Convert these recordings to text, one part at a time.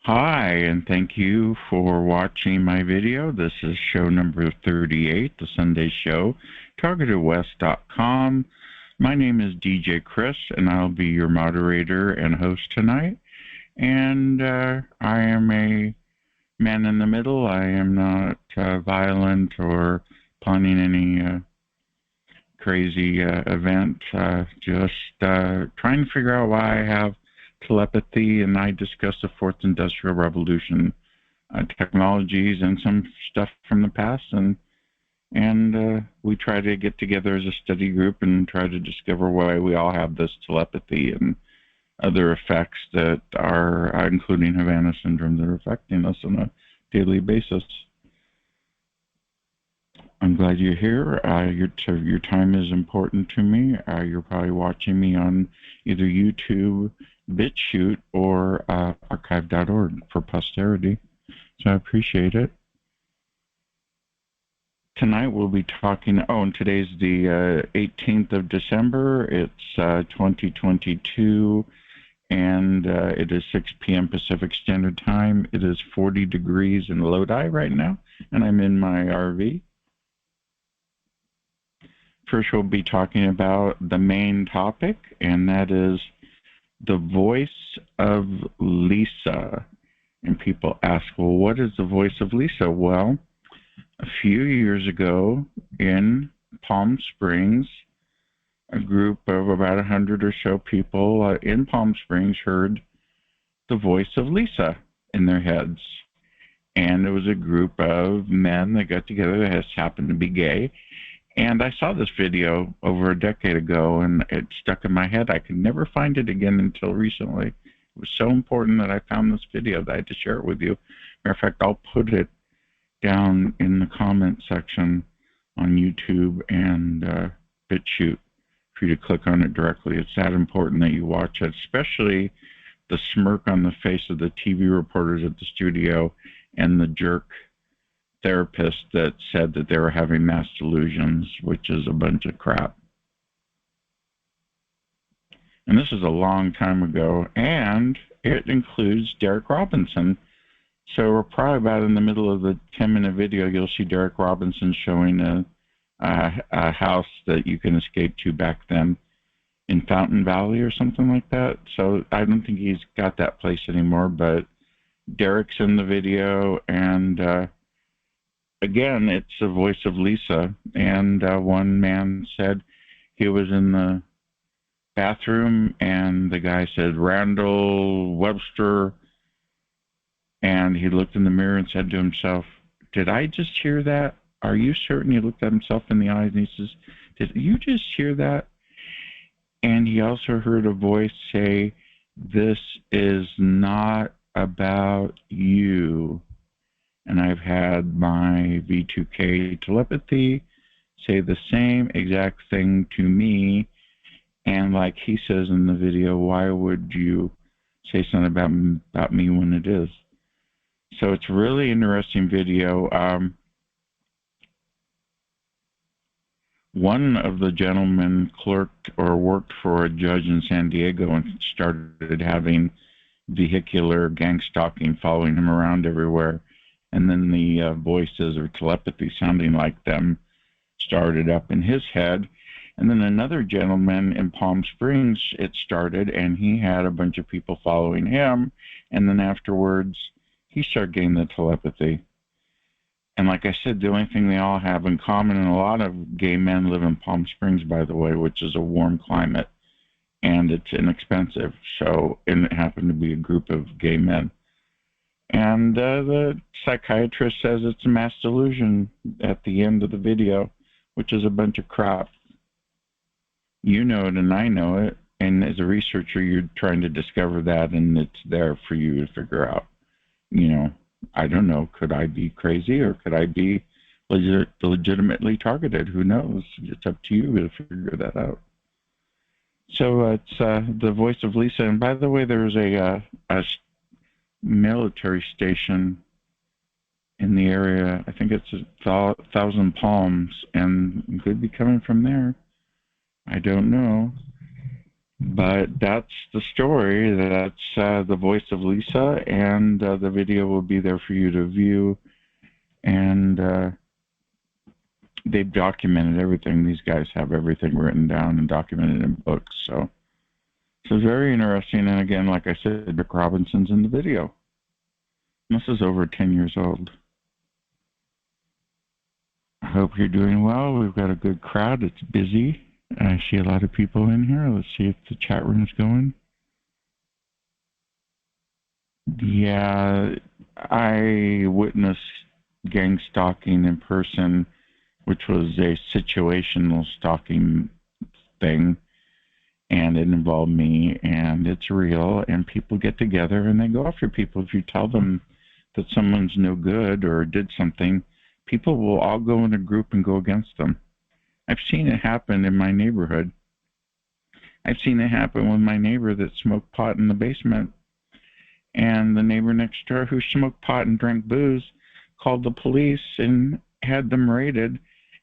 Hi, and thank you for watching my video. This is show number 38, the Sunday show, TargetedWest.com. My name is DJ Chris, and I'll be your moderator and host tonight. And I am a man in the middle. I am not violent or planning any crazy event. Just trying to figure out why I have telepathy, and I discuss the Fourth Industrial Revolution technologies and some stuff from the past, and we try to get together as a study group and try to discover why we all have this telepathy and other effects that are, including Havana syndrome, that are affecting us on a daily basis. I'm glad you're here. Your time is important to me. You're probably watching me on either YouTube, BitChute, or archive.org for posterity. So I appreciate it. Tonight we'll be talking, and today's the 18th of December. It's 2022, and it is 6 p.m. Pacific Standard Time. It is 40 degrees in Lodi right now, and I'm in my RV. First, we'll be talking about the main topic, and that is the voice of Lisa. And people ask, well, what is the voice of Lisa? Well, a few years ago in Palm Springs, a group of about 100 or so people in Palm Springs heard the voice of Lisa in their heads. And it was a group of men that got together that just happened to be gay. And I saw this video over a decade ago, and it stuck in my head. I could never find it again until recently. It was so important that I found this video that I had to share it with you. Matter of fact, I'll put it down in the comment section on YouTube and BitChute for you to click on it directly. It's that important that you watch it, especially the smirk on the face of the TV reporters at the studio and the jerk therapist that said that they were having mass delusions, which is a bunch of crap. And this is a long time ago, and it includes Derek Robinson. So we're probably about in the middle of the 10-minute video. You'll see Derek Robinson showing a house that you can escape to back then in Fountain Valley or something like that. So I don't think he's got that place anymore, but Derek's in the video, and again, it's the voice of Lisa. And one man said he was in the bathroom, and the guy said, Randall Webster. And he looked in the mirror and said to himself, did I just hear that? Are you certain? He looked at himself in the eyes, and he says, did you just hear that? And he also heard a voice say, this is not about you. And I've had my V2K telepathy say the same exact thing to me. And like he says in the video, why would you say something about me when it is? So it's a really interesting video. One of the gentlemen clerked or worked for a judge in San Diego and started having vehicular gang stalking, following him around everywhere. And then the voices or telepathy sounding like them started up in his head. And then another gentleman in Palm Springs, it started, and he had a bunch of people following him. And then afterwards, he started getting the telepathy. And like I said, the only thing they all have in common, and a lot of gay men live in Palm Springs, by the way, which is a warm climate, and it's inexpensive. So, and it happened to be a group of gay men. And the psychiatrist says it's a mass delusion at the end of the video, which is a bunch of crap. You know it, and I know it. And as a researcher, you're trying to discover that, and it's there for you to figure out. You know, I don't know, could I be crazy, or could I be legitimately targeted? Who knows? It's up to you to figure that out. So it's the voice of Lisa. And by the way, there's a military station in the area. I think it's 1,000 Palms, and it could be coming from there. I don't know. But that's the story. That's the voice of Lisa, and the video will be there for you to view. And they've documented everything. These guys have everything written down and documented in books. So it's very interesting. And again, like I said, Rick Robinson's in the video. This is over 10 years old. I hope you're doing well. We've got a good crowd. It's busy. I see a lot of people in here. Let's see if the chat room's going. Yeah, I witnessed gang stalking in person, which was a situational stalking thing, and it involved me, and it's real, and people get together and they go after people. If you tell them that someone's no good or did something, people will all go in a group and go against them. I've seen it happen in my neighborhood. I've seen it happen with my neighbor that smoked pot in the basement, and the neighbor next door who smoked pot and drank booze called the police and had them raided,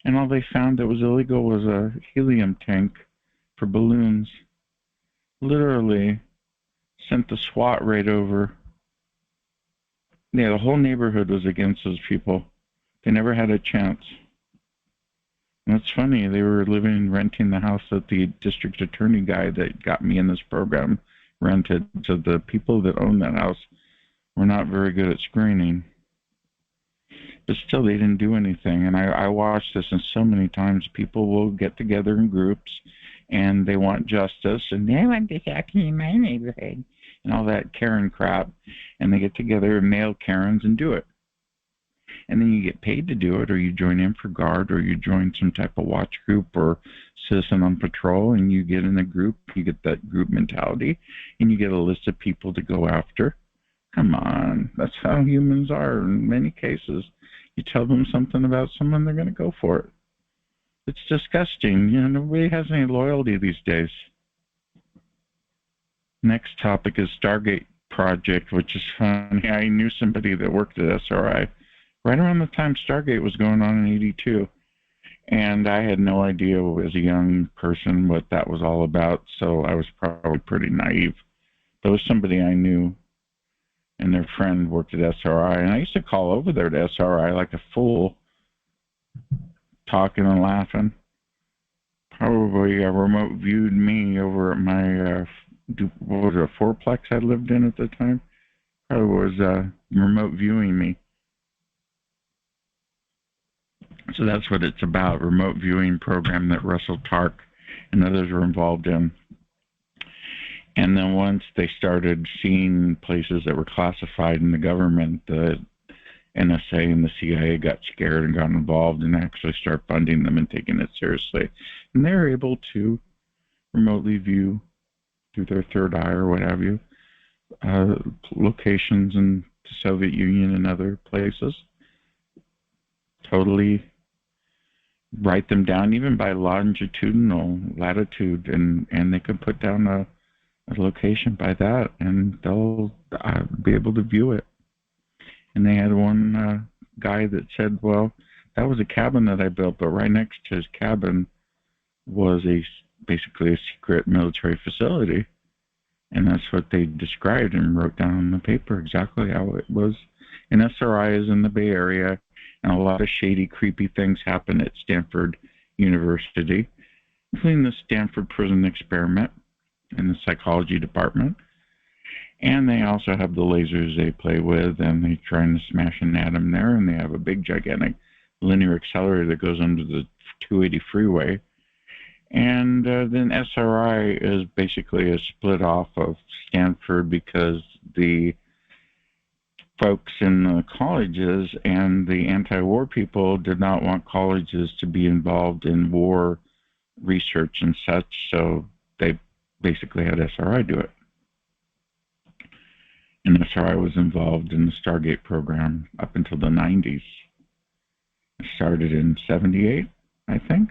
and all they found that was illegal was a helium tank for balloons. Literally sent the SWAT raid over. Yeah, the whole neighborhood was against those people. They never had a chance. And it's funny, they were renting the house that the district attorney guy that got me in this program rented. So the people that owned that house were not very good at screening. But still, they didn't do anything. And I watched this, and so many times people will get together in groups, and they want justice, and they want this happening in my neighborhood, and all that Karen crap. And they get together and nail Karens and do it. And then you get paid to do it, or you join InfraGard, or you join some type of watch group or citizen on patrol, and you get in a group, you get that group mentality, and you get a list of people to go after. Come on, that's how humans are in many cases. You tell them something about someone, they're going to go for it. It's disgusting. Nobody has any loyalty these days. Next topic is Stargate project, which is funny. I knew somebody that worked at SRI right around the time Stargate was going on in '82. And I had no idea as a young person what that was all about, so I was probably pretty naive. There was somebody I knew, and their friend worked at SRI, and I used to call over there to SRI like a fool, talking and laughing. Probably remote viewed me over at my, what was it, a fourplex I lived in at the time? Probably was remote viewing me. So that's what it's about, remote viewing program that Russell Tark and others were involved in. And then once they started seeing places that were classified in the government, the NSA and the CIA got scared and got involved and actually started funding them and taking it seriously. And they were able to remotely view through their third eye or what have you, locations in the Soviet Union and other places. Totally write them down even by longitudinal latitude, and they can put down a location by that, and they'll be able to view it. And they had one guy that said, well, that was a cabin that I built, but right next to his cabin was basically a secret military facility. And that's what they described and wrote down on the paper exactly how it was. And SRI is in the Bay Area, and a lot of shady, creepy things happen at Stanford University, including the Stanford Prison Experiment in the psychology department. And they also have the lasers they play with, and they're trying to smash an atom there, and they have a big, gigantic linear accelerator that goes under the 280 freeway. And then SRI is basically a split off of Stanford because the folks in the colleges and the anti-war people did not want colleges to be involved in war research and such, so they basically had SRI do it. And SRI was involved in the Stargate program up until the 90s. It started in 78, I think.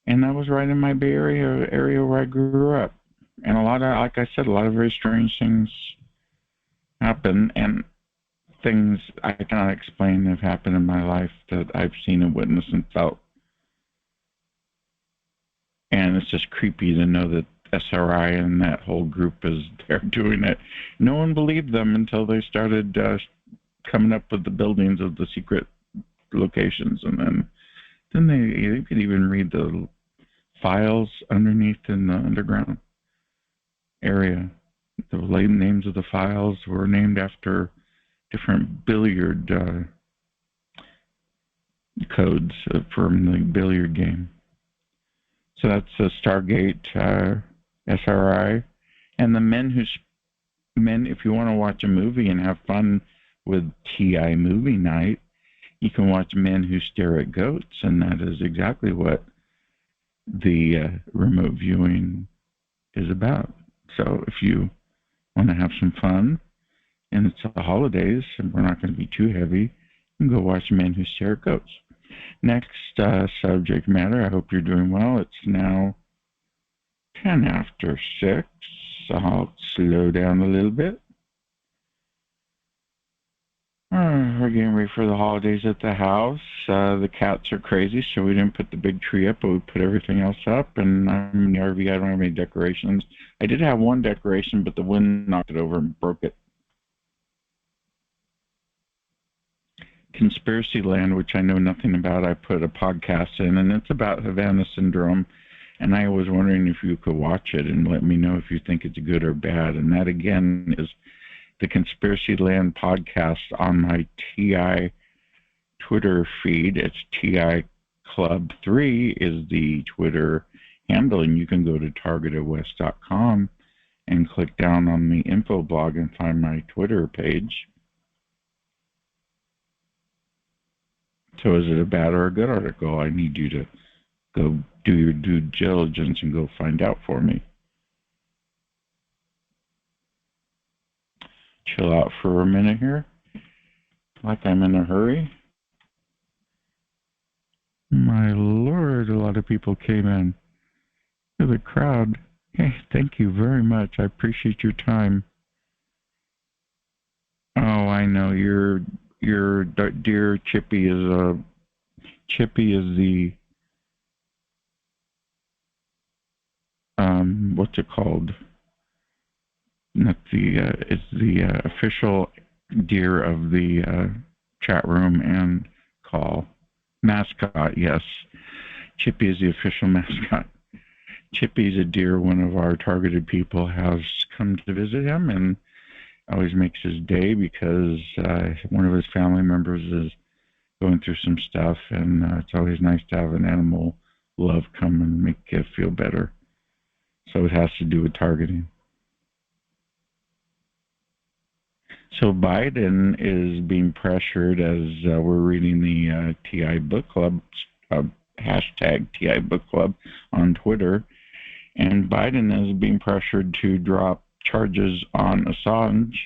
And that was right in my Bay area where I grew up. And a lot of, like I said, a lot of very strange things happen, and things I cannot explain have happened in my life that I've seen and witnessed and felt. And it's just creepy to know that SRI and that whole group is there doing it. No one believed them until they started coming up with the buildings of the secret locations, and then they could even read the files underneath in the underground area. The names of the files were named after different billiard codes from the billiard game. So that's the Stargate SRI. And the men, if you want to watch a movie and have fun with TI movie night, you can watch Men Who Stare at Goats, and that is exactly what the remote viewing is about. So if you want to have some fun, and it's the holidays, and we're not going to be too heavy, you can go watch Men Who Stare at Goats. Next subject matter, I hope you're doing well. It's now 10 after 6. I'll slow down a little bit. We're getting ready for the holidays at the house. The cats are crazy, so we didn't put the big tree up, but we put everything else up. And I'm in the RV. I don't have any decorations. I did have one decoration, but the wind knocked it over and broke it. Conspiracy Land, which I know nothing about, I put a podcast in, and it's about Havana Syndrome. And I was wondering if you could watch it and let me know if you think it's good or bad. And that, again, is the Conspiracy Land podcast on my TI Twitter feed. It's TI Club 3 is the Twitter handle, and you can go to TargetedWest.com and click down on the info blog and find my Twitter page. So is it a bad or a good article? I need you to go do your due diligence and go find out for me. Chill out for a minute here, like I'm in a hurry. My Lord, a lot of people came in. To the crowd. Hey, thank you very much. I appreciate your time. Oh, I know. Your dear Chippy is the what's it called? Not the it's the official deer of the chat room and call. Mascot, yes. Chippy is the official mascot. Chippy's a deer. One of our targeted people has come to visit him and always makes his day because one of his family members is going through some stuff, and it's always nice to have an animal love come and make you feel better. So it has to do with targeting. So Biden is being pressured as we're reading the TI Book Club, hashtag TI Book Club on Twitter, and Biden is being pressured to drop charges on Assange,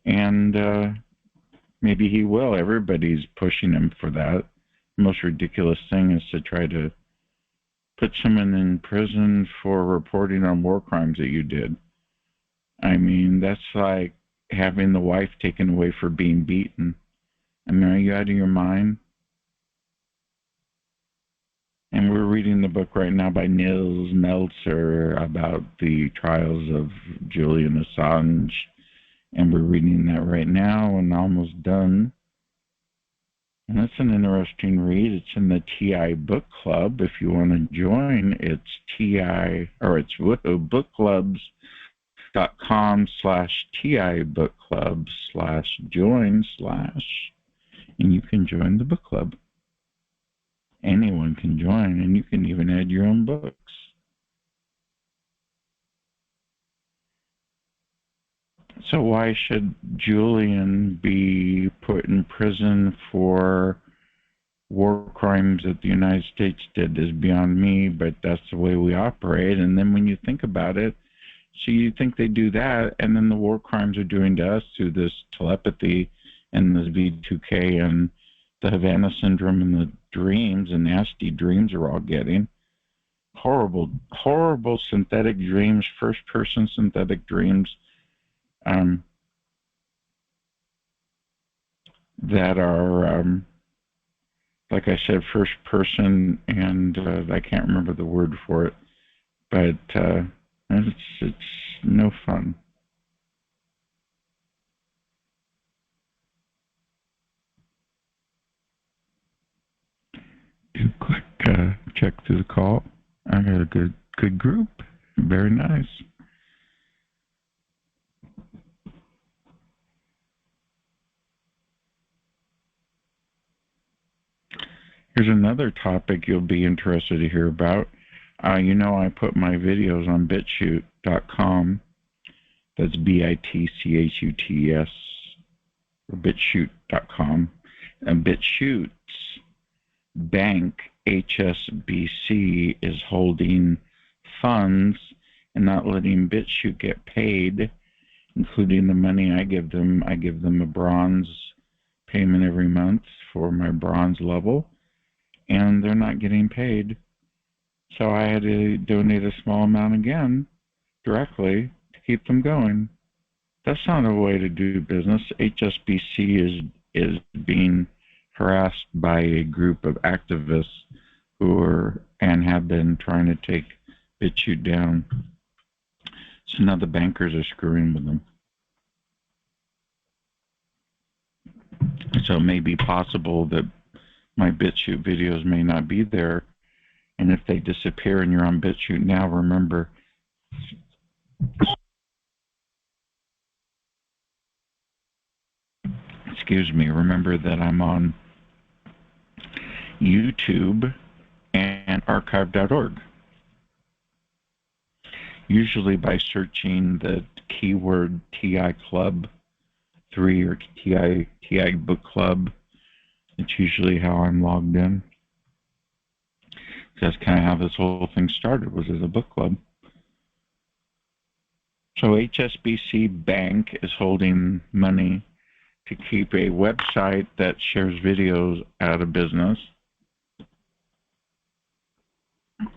and maybe he will. Everybody's pushing him for that. The most ridiculous thing is to try to put someone in prison for reporting on war crimes that you did. I mean, that's like having the wife taken away for being beaten. I mean, are you out of your mind? And we're reading the book right now by Nils Meltzer about the trials of Julian Assange. And we're reading that right now and almost done. And that's an interesting read. It's in the TI Book Club. If you want to join, it's bookclubs.com/TI Book Club/join/ and you can join the book club. Anyone can join, and you can even add your own books. So why should Julian be put in prison for war crimes that the United States did is beyond me, but that's the way we operate. And then when you think about it, so you think they do that, and then the war crimes are doing to us through this telepathy and this V2K and the Havana Syndrome and the dreams and nasty dreams we're all getting. Horrible, horrible synthetic dreams, first-person synthetic dreams that are, like I said, first-person, and I can't remember the word for it, but And it's no fun. Do a quick check through the call. I got a good group. Very nice. Here's another topic you'll be interested to hear about. You know, I put my videos on bitchute.com. That's BITCHUTES, or bitchute.com. And Bitchute's bank, HSBC, is holding funds and not letting BitChute get paid, including the money I give them. I give them a bronze payment every month for my bronze level, and they're not getting paid. So I had to donate a small amount again directly to keep them going. That's not a way to do business. HSBC is being harassed by a group of activists who are and have been trying to take BitChute down. So now the bankers are screwing with them. So it may be possible that my BitChute videos may not be there. And if they disappear and you're on BitChute now, remember, remember that I'm on YouTube and archive.org. Usually by searching the keyword TI Club 3 or TI Book Club. It's usually how I'm logged in. That's kind of how this whole thing started, was as a book club. So HSBC Bank is holding money to keep a website that shares videos out of business.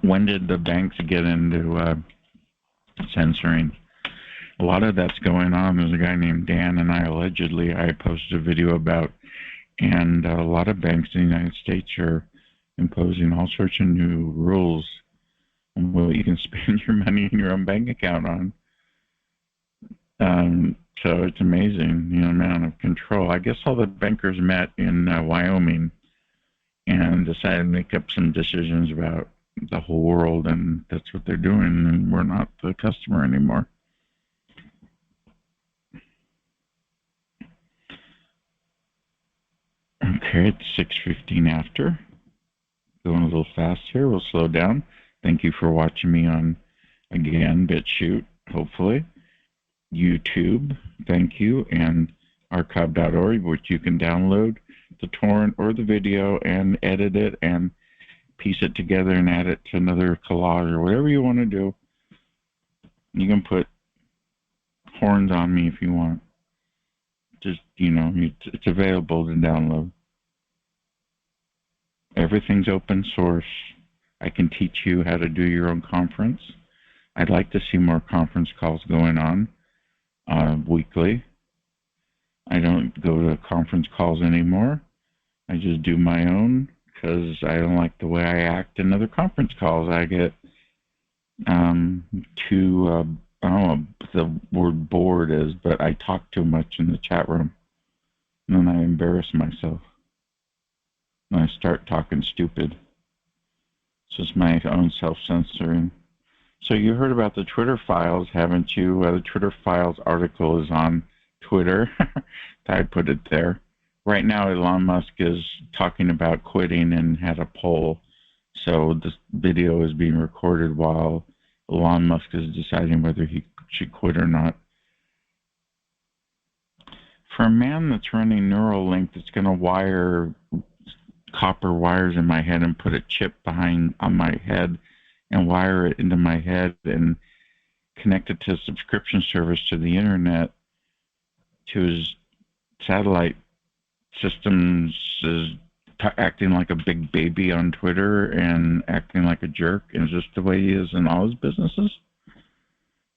When did the banks get into censoring? A lot of that's going on. There's a guy named Dan and I posted a video about, and a lot of banks in the United States are imposing all sorts of new rules on what you can spend your money in your own bank account on. So it's amazing, the amount of control. I guess all the bankers met in Wyoming and decided to make up some decisions about the whole world, and that's what they're doing, and we're not the customer anymore. Okay, it's 6:15 after. Going a little fast here. We'll slow down. Thank you for watching me on, again, BitChute, hopefully. YouTube, thank you, and archive.org, which you can download the torrent or the video and edit it and piece it together and add it to another collage or whatever you want to do. You can put horns on me if you want. Just, it's available to download. Everything's open source. I can teach you how to do your own conference. I'd like to see more conference calls going on weekly. I don't go to conference calls anymore. I just do my own because I don't like the way I act in other conference calls. I get I don't know what the word bored is, but I talk too much in the chat room. And then I embarrass myself. And I start talking stupid. It's just my own self-censoring. So you heard about the Twitter files, haven't you? The Twitter files article is on Twitter. I put it there. Right now, Elon Musk is talking about quitting and had a poll. So this video is being recorded while Elon Musk is deciding whether he should quit or not. For a man that's running Neuralink that's going to wire copper wires in my head and put a chip on my head and wire it into my head and connect it to a subscription service to the internet, to his satellite systems, is acting like a big baby on Twitter and acting like a jerk, and is just the way he is in all his businesses.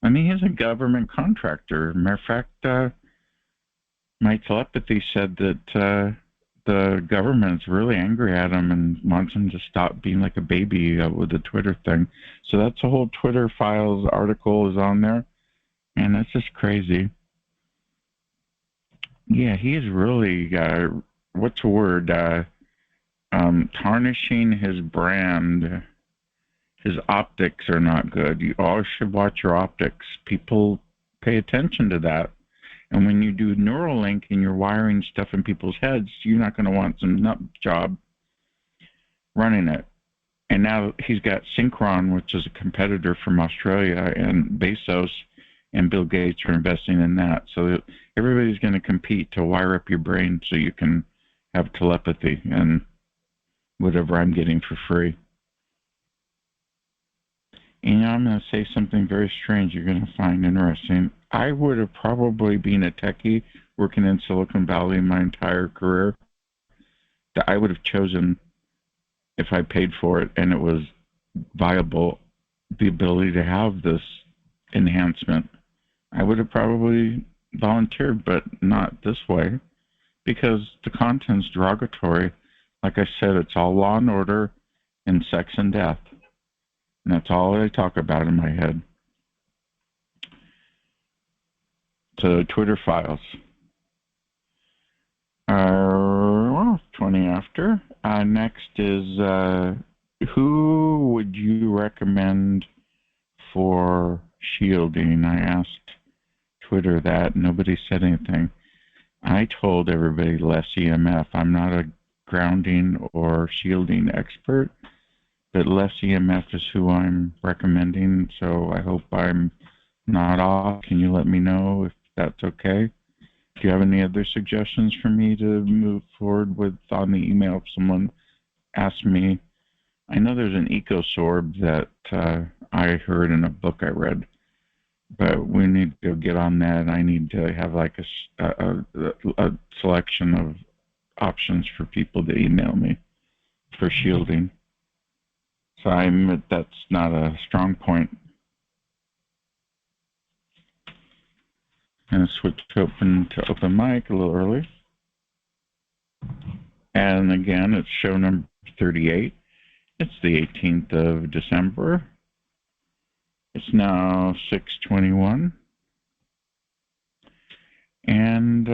I mean, he's a government contractor. Matter of fact, my telepathy said that the government's really angry at him and wants him to stop being like a baby with the Twitter thing. So that's a whole Twitter files article is on there, and that's just crazy. Yeah, he is really what's the word? Tarnishing his brand. His optics are not good. You always should watch your optics. People pay attention to that. And when you do Neuralink and you're wiring stuff in people's heads, you're not going to want some nut job running it. And now he's got Synchron, which is a competitor from Australia, and Bezos and Bill Gates are investing in that. So everybody's going to compete to wire up your brain so you can have telepathy and whatever I'm getting for free. And I'm going to say something very strange you're going to find interesting. I would have probably been a techie working in Silicon Valley my entire career. That I would have chosen, if I paid for it and it was viable, the ability to have this enhancement. I would have probably volunteered, but not this way, because the content's derogatory. Like I said, it's all law and order and sex and death. And that's all I talk about in my head. So Twitter files. Well, 20 after. Next is who would you recommend for shielding? I asked Twitter that. Nobody said anything. I told everybody less EMF. I'm not a grounding or shielding expert, but less EMF is who I'm recommending. So I hope I'm not off. Can you let me know if that's okay? Do you have any other suggestions for me to move forward with on the email if someone asks me? I know there's an ecosorb that I heard in a book I read, but we need to get on that. I need to have like a selection of options for people to email me for shielding. So I admit that's not a strong point. I'm going to switch to open mic a little early. And again, it's show number 38. It's the 18th of December. It's now 6:21. And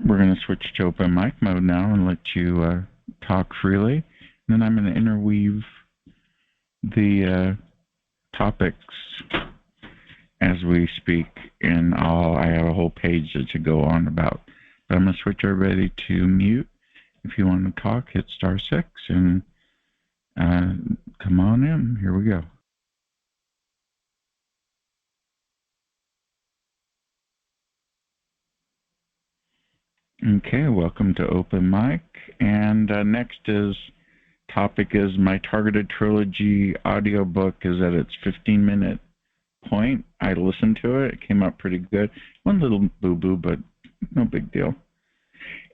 we're going to switch to open mic mode now and let you talk freely. And then I'm going to interweave the topics as we speak, and I have a whole page to go on about. But I'm going to switch everybody to mute. If you want to talk, hit *6 and come on in. Here we go. Okay, welcome to Open Mic. And next topic is my Targeted Trilogy audiobook is at its 15-minute point. I listened to it. It came out pretty good. One little boo-boo, but no big deal.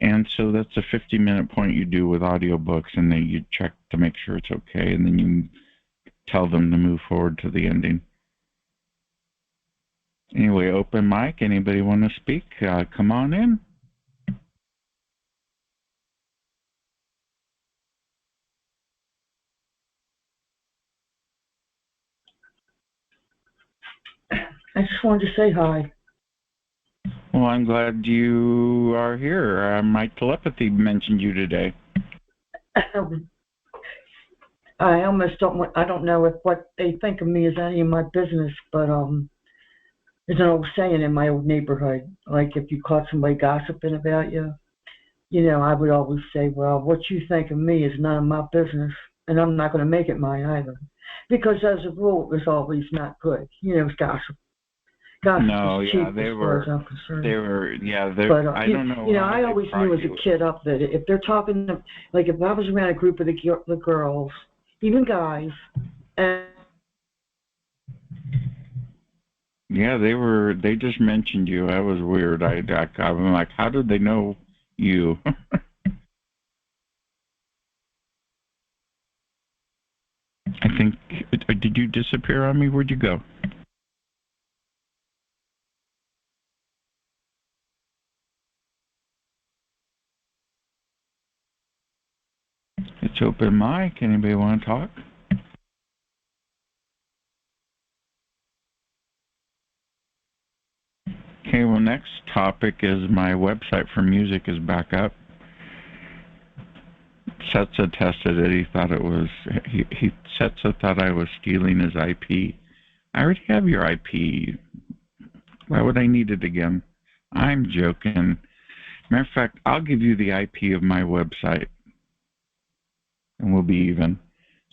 And so that's a 50-minute point you do with audiobooks, and then you check to make sure it's okay, and then you tell them to move forward to the ending. Anyway, open mic. Anybody want to speak? Come on in. I just wanted to say hi. Well, I'm glad you are here. My telepathy mentioned you today. I almost don't know if what they think of me is any of my business, but there's an old saying in my old neighborhood, like if you caught somebody gossiping about you, I would always say, well, what you think of me is none of my business, and I'm not going to make it mine either. Because as a rule, it was always not good. It's gossip. No, yeah, they were. I don't know. I always knew as a kid up that if they're talking, like if I was around a group of the girls, even guys, and yeah, they just mentioned you. That was weird. I'm like, how did they know you? I think, did you disappear on me? Where'd you go? It's open mic. Anybody want to talk? Okay, well, next topic is my website for music is back up. Setsa tested it. He thought it was, Setsa thought I was stealing his IP. I already have your IP. Why would I need it again? I'm joking. Matter of fact, I'll give you the IP of my website, and we'll be even.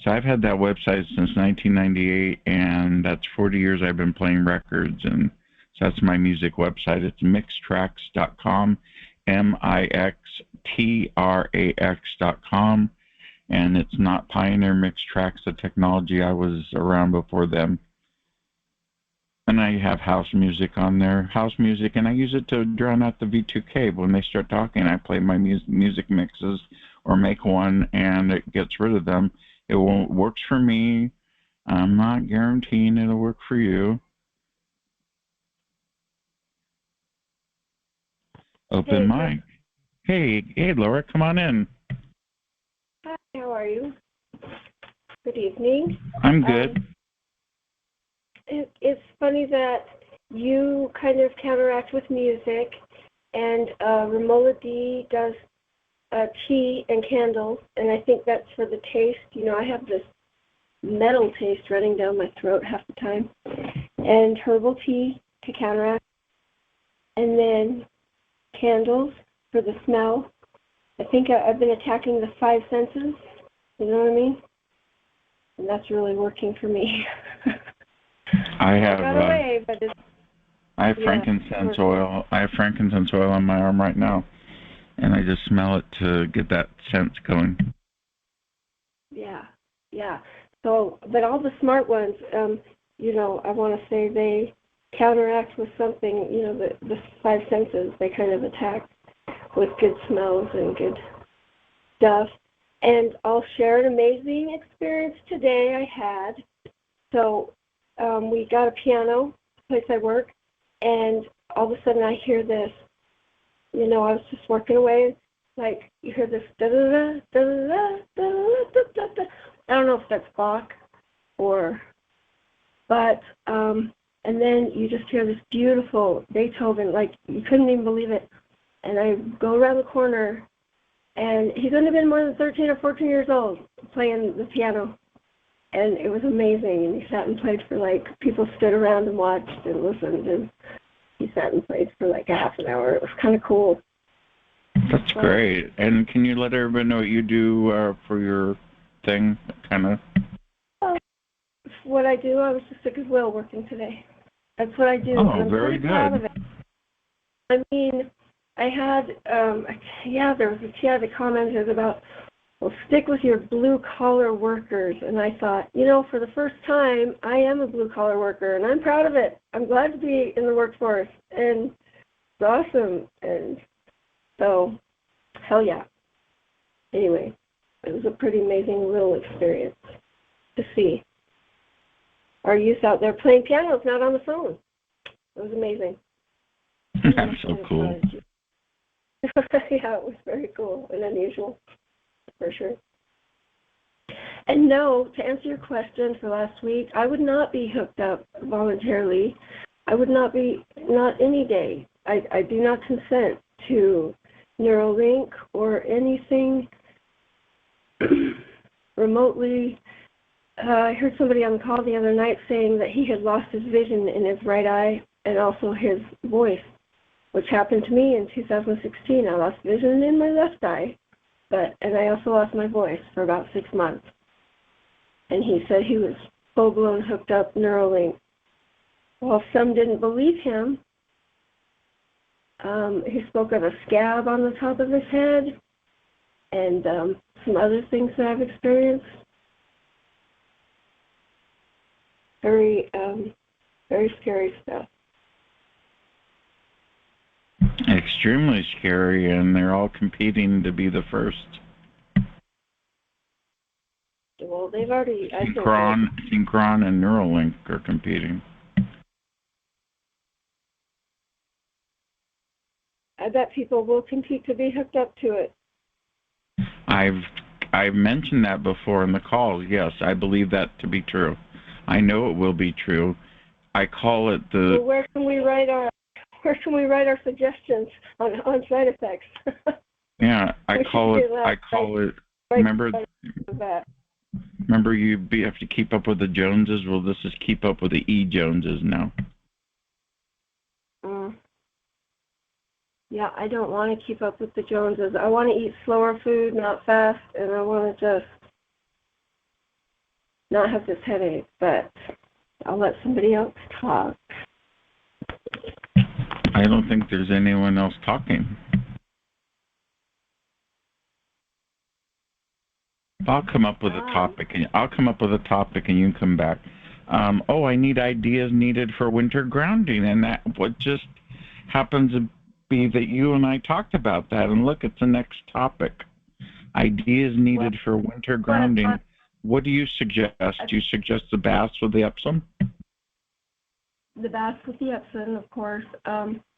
So I've had that website since 1998, and that's 40 years I've been playing records, and so that's my music website. It's mixtrax.com, mixtrax.com, and it's not Pioneer Mixtrax, the technology. I was around before them. And I have house music on there, house music, and I use it to drown out the V2K. When they start talking, I play my music mixes or make one, and it gets rid of them. It won't works for me. I'm not guaranteeing it'll work for you. Open mic. Hey, Laura, come on in. Hi, how are you? Good evening. I'm good. It's funny that you kind of counteract with music, and Romola D does tea and candles, and I think that's for the taste. You know, I have this metal taste running down my throat half the time, and herbal tea to counteract, and then candles for the smell. I think I've been attacking the five senses, you know what I mean? And that's really working for me. I have frankincense oil. I have frankincense oil on my arm right now, and I just smell it to get that scent going. Yeah. So, but all the smart ones, you know, I want to say they counteract with something, you know, the five senses, they kind of attack with good smells and good stuff. And I'll share an amazing experience today I had. So we got a piano, the place I work, and all of a sudden I hear this, you know, I was just working away, like you hear this da-da-da, da-da-da, da-da-da, da-da-da. I don't know if that's Bach but and then you just hear this beautiful Beethoven, like you couldn't even believe it. And I go around the corner, and he couldn't have been more than 13 or 14 years old playing the piano. And it was amazing. And he sat and played for people stood around and watched and listened. And he sat and played for a half an hour. It was kind of cool. That's great. And can you let everybody know what you do for your thing, kind of? What I do, I was just a Goodwill working today. That's what I do. Oh, and I'm very pretty proud of good. it. I mean, I had, there was a chat that commented about, well, stick with your blue-collar workers. And I thought, you know, for the first time, I am a blue-collar worker, and I'm proud of it. I'm glad to be in the workforce, and it's awesome. And so, hell yeah. Anyway, it was a pretty amazing little experience to see our youth out there playing pianos, not on the phone. It was amazing. That's so cool. Yeah, it was very cool and unusual, for sure. And no, to answer your question for last week, I would not be hooked up voluntarily. I would not be, not any day. I do not consent to Neuralink or anything remotely. I heard somebody on the call the other night saying that he had lost his vision in his right eye and also his voice, which happened to me in 2016. I lost vision in my left eye, and I also lost my voice for about 6 months. And he said he was full-blown hooked up Neuralink. Well, some didn't believe him. He spoke of a scab on the top of his head and some other things that I've experienced. Very, very scary stuff. Extremely scary, and they're all competing to be the first. vegetable. They've already, Synchron and Neuralink are competing. I bet people will compete to be hooked up to it. I've mentioned that before in the call. Yes, I believe that to be true. I know it will be true. I call it the. Well, where can we write our suggestions on side effects? Yeah, I call it. Remember you have to keep up with the Joneses. Well, this is keep up with the E. Joneses now. Yeah, I don't want to keep up with the Joneses. I want to eat slower food, not fast, and I want to just not have this headache, but I'll let somebody else talk. I don't think there's anyone else talking. I'll come up with a topic, and you can come back. I need ideas needed for winter grounding, and that what just happens to be that you and I talked about that. And look, it's the next topic. Ideas needed for winter grounding. What do you suggest? Do you suggest the baths with the Epsom? The baths with the Epsom, of course.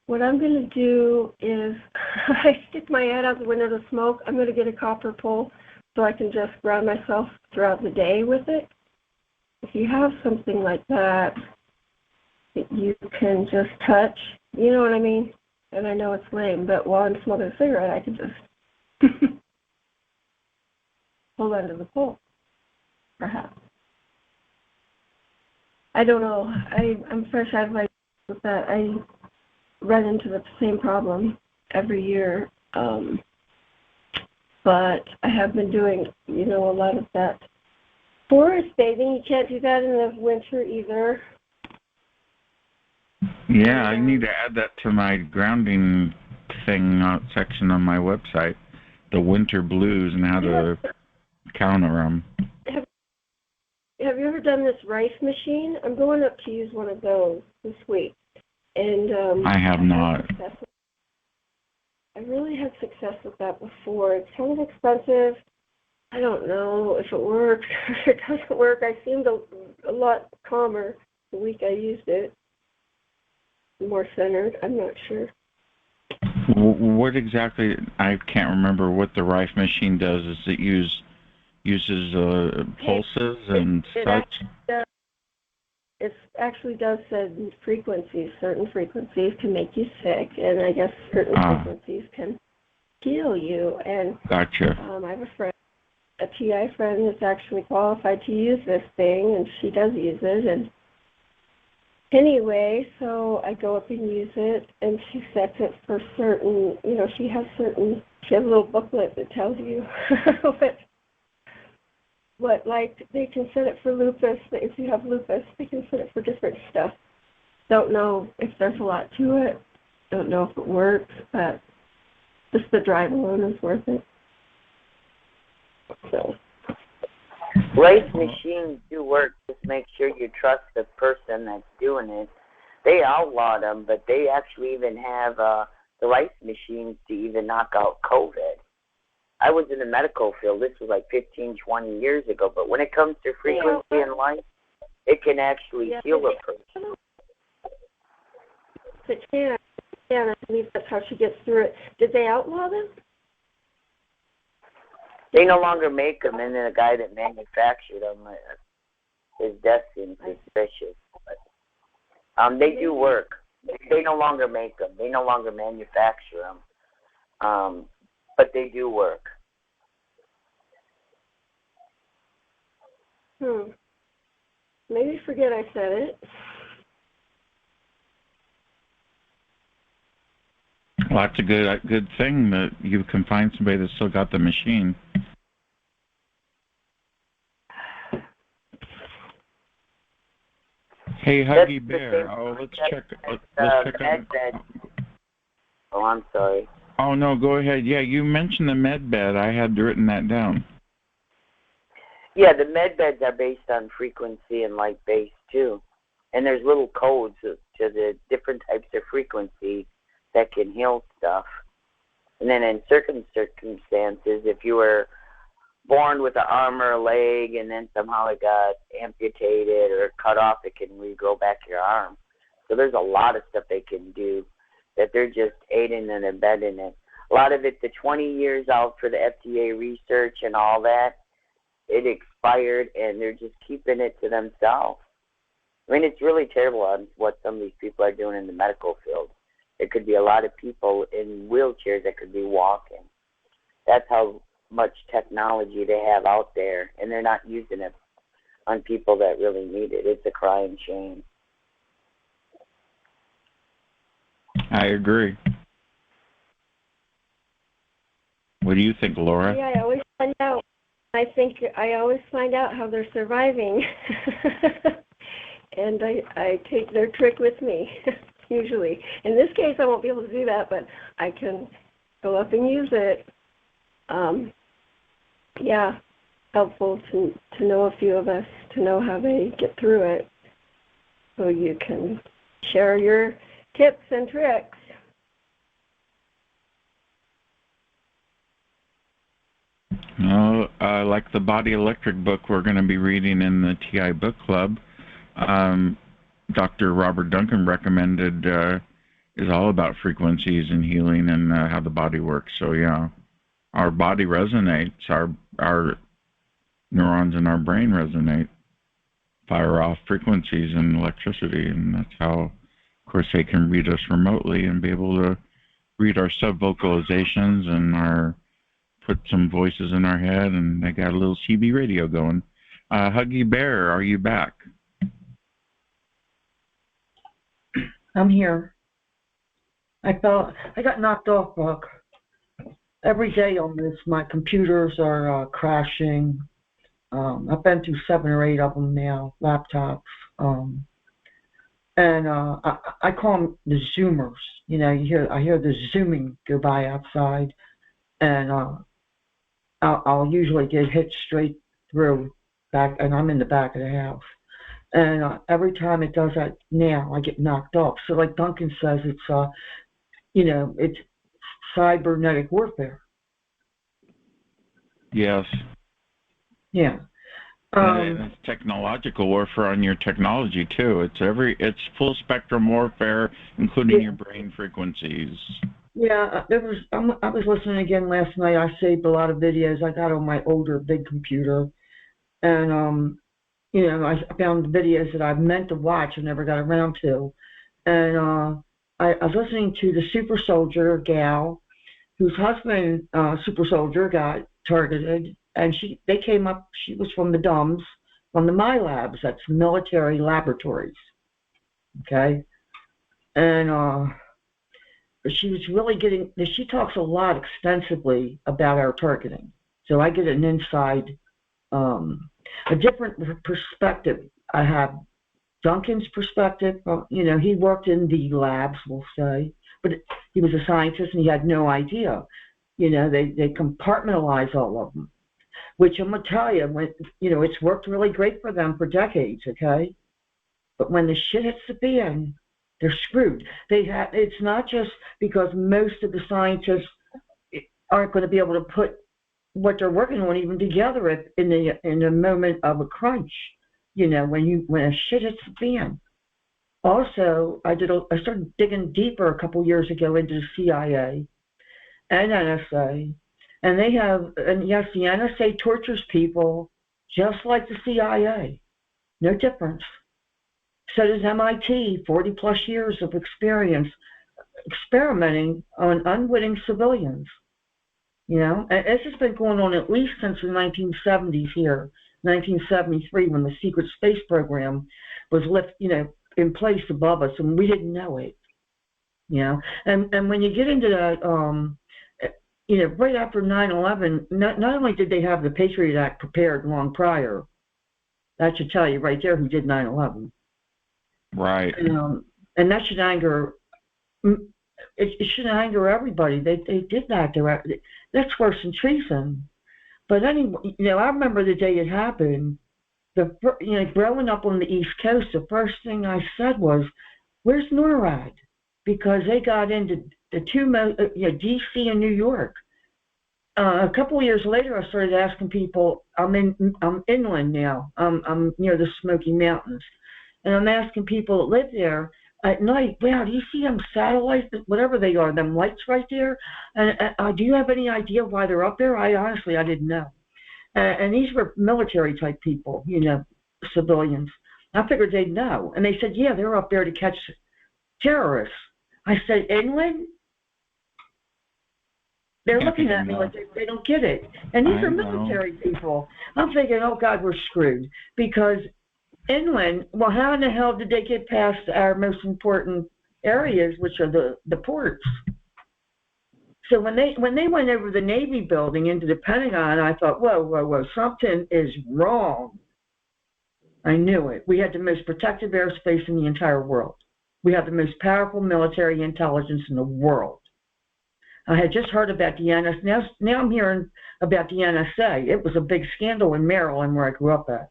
What I'm going to do is I stick my head out the window to smoke. I'm going to get a copper pole so I can just ground myself throughout the day with it. If you have something like that you can just touch, you know what I mean? And I know it's lame, but while I'm smoking a cigarette, I can just hold onto the pole, perhaps. I don't know. I'm fresh out of my with that. I run into the same problem every year. But I have been doing, a lot of that forest bathing. You can't do that in the winter either. Yeah, I need to add that to my grounding thing section on my website, the winter blues and how to counter them. Have you ever done this rice machine? I'm going up to use one of those this week. And I have not. I really had success with that before. It's kind of expensive. I don't know if it works or if it doesn't work. I seemed a lot calmer the week I used it. More centered. I'm not sure. What exactly? I can't remember what the rice machine does. Is it uses pulses and such? It actually does certain frequencies. Certain frequencies can make you sick, and I guess certain frequencies can heal you. And gotcha. I have a TI friend that's actually qualified to use this thing, and she does use it. And anyway, so I go up and use it, and she sets it for certain. She has a little booklet that tells you what they can set it for lupus. If you have lupus, they can set it for different stuff. Don't know if there's a lot to it. Don't know if it works, but just the drive alone is worth it. So. Rice machines do work. Just make sure you trust the person that's doing it. They outlawed them, but they actually even have the rice machines to even knock out COVID. I was in the medical field. This was like 15, 20 years ago. But when it comes to frequency in life, it can actually heal a person. It can. I believe that's how she gets through it. Did they outlaw them? They no longer make them, and then the guy that manufactured them, his death seems suspicious. But they do work. They no longer make them. They no longer manufacture them. But they do work. Maybe forget I said it. Well, that's a good thing that you can find somebody that's still got the machine. Hey, Huggy Bear. Let's check. Oh, I'm sorry. Oh, no, go ahead. Yeah, you mentioned the med bed. I had written that down. Yeah, the med beds are based on frequency and light base, too. And there's little codes to the different types of frequency that can heal stuff. And then in certain circumstances, if you were born with an arm or a leg, and then somehow it got amputated or cut off, it can regrow back your arm. So there's a lot of stuff they can do that they're just aiding and abetting it. A lot of it, the 20 years out for the FDA research and all that, it expired, and they're just keeping it to themselves. I mean, it's really terrible on what some of these people are doing in the medical field. There could be a lot of people in wheelchairs that could be walking. That's how much technology they have out there, and they're not using it on people that really need it. It's a crying shame. I agree. What do you think, Laura? Yeah, I always find out. I always find out how they're surviving. And I take their trick with me, usually. In this case, I won't be able to do that, but I can go up and use it. Yeah, helpful to know a few of us, to know how they get through it, so you can share your tips and tricks. Like the Body Electric book we're going to be reading in the TI Book Club, Dr. Robert Duncan recommended is all about frequencies and healing and how the body works. So yeah, our body resonates, our neurons in our brain resonate, fire off frequencies and electricity, and that's how, of course, they can read us remotely and be able to read our sub-vocalizations and put some voices in our head, and they got a little CB radio going. Huggy Bear, are you back? I'm here. I got knocked off, Buck. Every day on this, my computers are crashing. I've been through 7 or 8 of them now, laptops. And I call them the Zoomers. You know, I hear the zooming go by outside, and I'll usually get hit straight through back, and I'm in the back of the house. And every time it does that now, I get knocked off. So like Duncan says, it's, it's cybernetic warfare. Yes. Yeah. And it's technological warfare on your technology too. It's full spectrum warfare, including your brain frequencies. Yeah, I was listening again last night. I saved a lot of videos I got on my older big computer, and I found the videos that I meant to watch and never got around to. And I was listening to the super soldier gal, whose husband, super soldier, got targeted, and they came up. She was from the DUMS, from the MyLabs, that's military laboratories. Okay, and she was really she talks a lot extensively about our targeting. So I get an inside, a different perspective. I have Duncan's perspective. He worked in the labs, we'll say, but he was a scientist and he had no idea. They compartmentalize all of them, which I'm going to tell you, it's worked really great for them for decades, okay? But when the shit hits the fan, they're screwed. It's not just because most of the scientists aren't going to be able to put what they're working on even together in the moment of a crunch. When a shit hits the fan. Also, I started digging deeper a couple years ago into the CIA and NSA, and yes, the NSA tortures people just like the CIA. No difference. So does MIT, 40 plus years of experience experimenting on unwitting civilians. And this has been going on at least since the 1970s here, 1973, when the secret space program was in place above us, and we didn't know it. And when you get into that, right after 9/11, not only did they have the Patriot Act prepared long prior, that should tell you right there who did 9/11. Right. And that should anger. It should anger everybody. They did that. That's worse than treason. But anyway, I remember the day it happened. Growing up on the East Coast, the first thing I said was, "Where's NORAD?" Because they got into the two, D.C. and New York. a couple of years later, I started asking people. I'm inland now. I'm near the Smoky Mountains, and I'm asking people that live there at night. Wow, do you see them satellites, whatever they are, them lights right there? And do you have any idea why they're up there? I honestly didn't know. And these were military type people, you know, civilians. I figured they'd know, and they said, yeah, they're up there to catch terrorists. I said, inland? They're looking at me like they don't get it. And these are military people. I'm thinking, oh, God, we're screwed. Because inland, well, how in the hell did they get past our most important areas, which are the ports? So when they went over the Navy building into the Pentagon, I thought, whoa, something is wrong. I knew it. We had the most protected airspace in the entire world. We have the most powerful military intelligence in the world. I had just heard about the NSA. Now I'm hearing about the NSA. It was a big scandal in Maryland where I grew up at.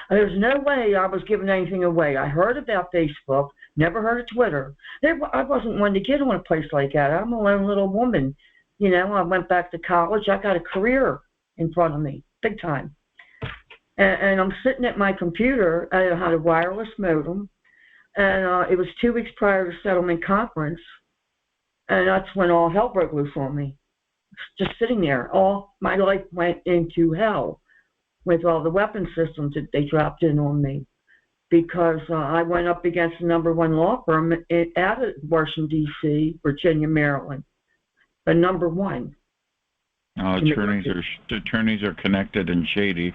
There's no way I was giving anything away. I heard about Facebook, never heard of Twitter. I wasn't one to get on a place like that. I'm a lone little woman. You know, I went back to college. I got a career in front of me, big time. And I'm sitting at my computer. I had a wireless modem. And it was 2 weeks prior to settlement conference. And that's when all hell broke loose on me. Just sitting there. All my life went into hell with all the weapon systems that they dropped in on me. Because I went up against the #1 law firm out of Washington, D.C., Virginia, Maryland. The #1. Attorneys are connected and shady.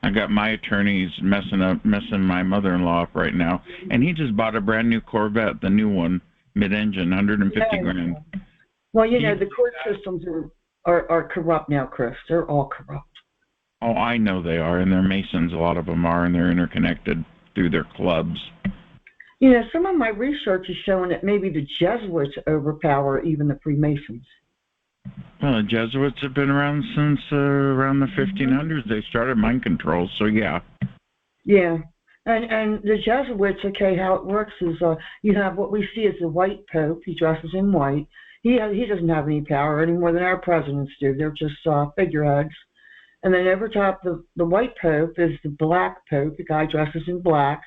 I got my attorneys messing my mother-in-law up right now. And he just bought a brand new Corvette, the new one. Mid-engine, 150 grand. Well, you know, the court systems are corrupt now, Chris. They're all corrupt. Oh, I know they are, and they're Masons. A lot of them are, and they're interconnected through their clubs. You know, some of my research is showing that maybe the Jesuits overpower even the Freemasons. Well, the Jesuits have been around since around the 1500s. They started mind control, so yeah. Yeah. And the Jesuits, okay, how it works is you have what we see as the white pope. He dresses in white. He doesn't have any power any more than our presidents do. They're just figureheads. And then over top the white pope is the black pope. The guy dresses in black.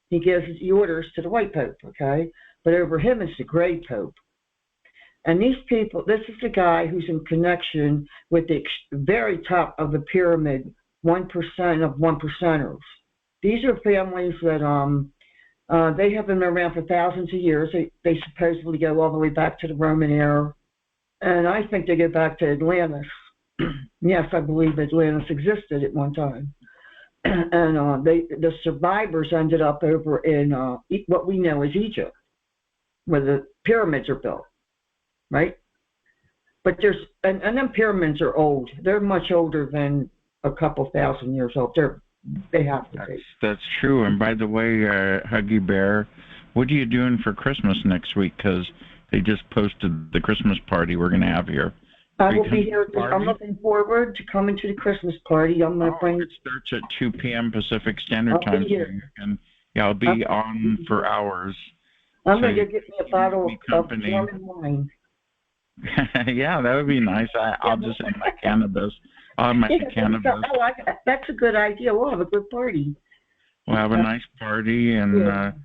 He gives the orders to the white pope, okay? But over him is the gray pope. And these people, this is the guy who's in connection with the very top of the pyramid, 1% of 1%ers. These are families that they have been around for thousands of years. They supposedly go all the way back to the Roman era. And I think they go back to Atlantis. Yes, I believe Atlantis existed at one time. And the survivors ended up over in what we know as Egypt, where the pyramids are built, right? But and them pyramids are old. They're much older than a couple thousand years old. They have to be. That's true. And by the way, Huggy Bear, what are you doing for Christmas next week? Because they just posted the Christmas party we're going to have here. I will be here. I'm looking forward to coming to the Christmas party. I'm going to bring. It starts at 2 p.m. Pacific Standard Time. And yeah, I'll be on for hours. I'm going to get me a bottle of German wine. Yeah, that would be nice. I'll just have my cannabis. I'll have my cannabis. That's a good idea. We'll have a good party. We'll have a nice party, and